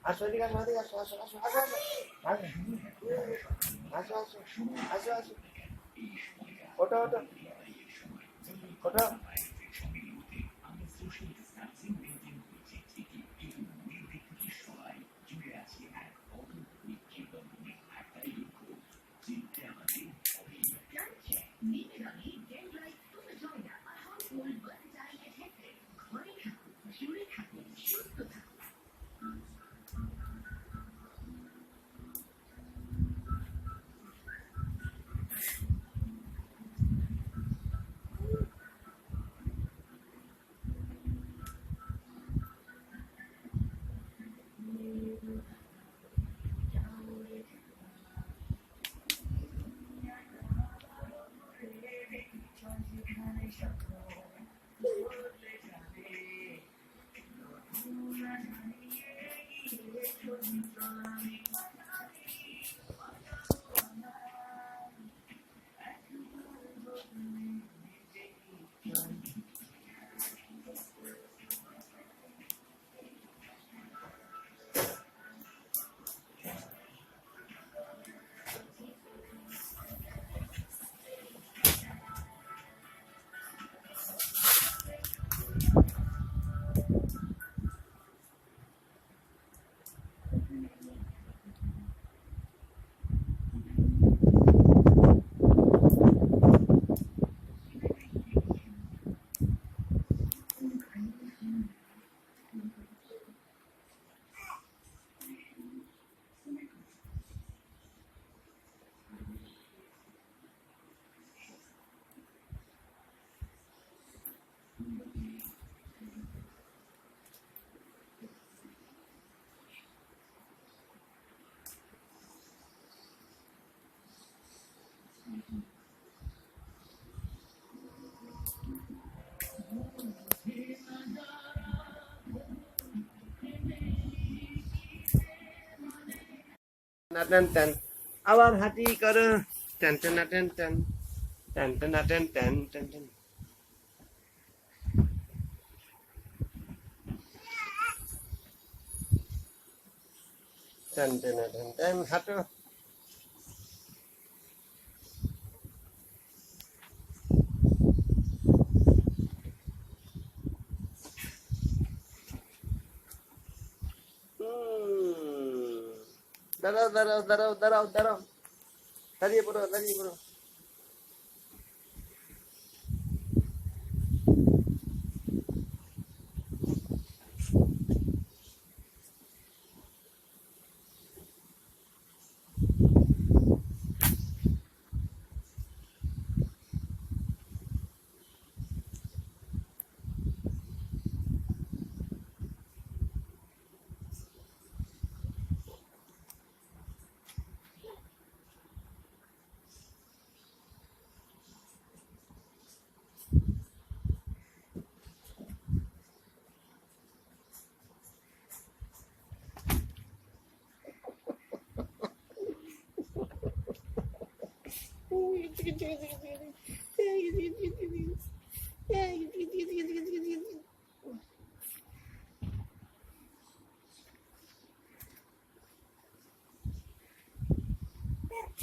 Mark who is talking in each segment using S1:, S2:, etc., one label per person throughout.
S1: আসো এদিকে আসো এদিকে আসো আসো আসো আসো আসো আসো আসো আসো আসো ওঠো ওঠো ওঠো টান টান আবার হাঁটি করো টান টান টান টান টান টান টান টান টান টান টান টান টান টান হাঁটো দাঁড়াও দাঁড়াও দাঁড়াও দাঁড়াও দাঁড়াও দাঁড়িয়ে পড়ো দাঁড়িয়ে পড়ো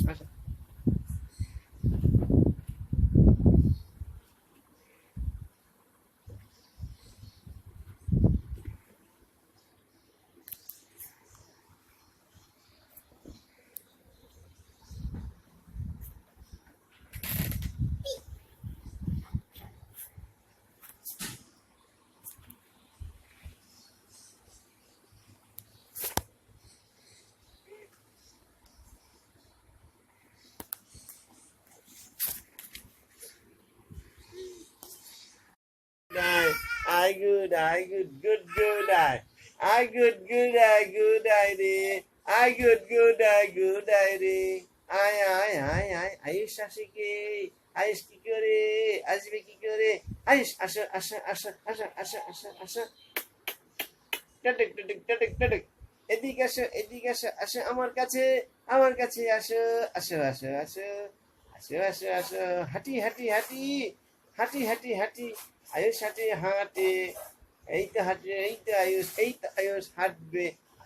S1: আসো I good, good, good, I good, good, রে good, রে আয়ুষ আসে কে আয়ুষ কি করে আসবে কি করে আয়ুষ আসো আসো আসো আসো আসো আসো আসো টাটক টাটক টাটক টাটক এদিকে আসো আসো আমার কাছে আসো আসো আসো আসো আসো আসো আসো হাঁটি হাঁটি হাঁটি হাঁটি হাঁটি হাঁটি আয়ুষ হাঁটে হাঁটে এই তো হাঁটে এই তো আয়ুষ হাঁটবে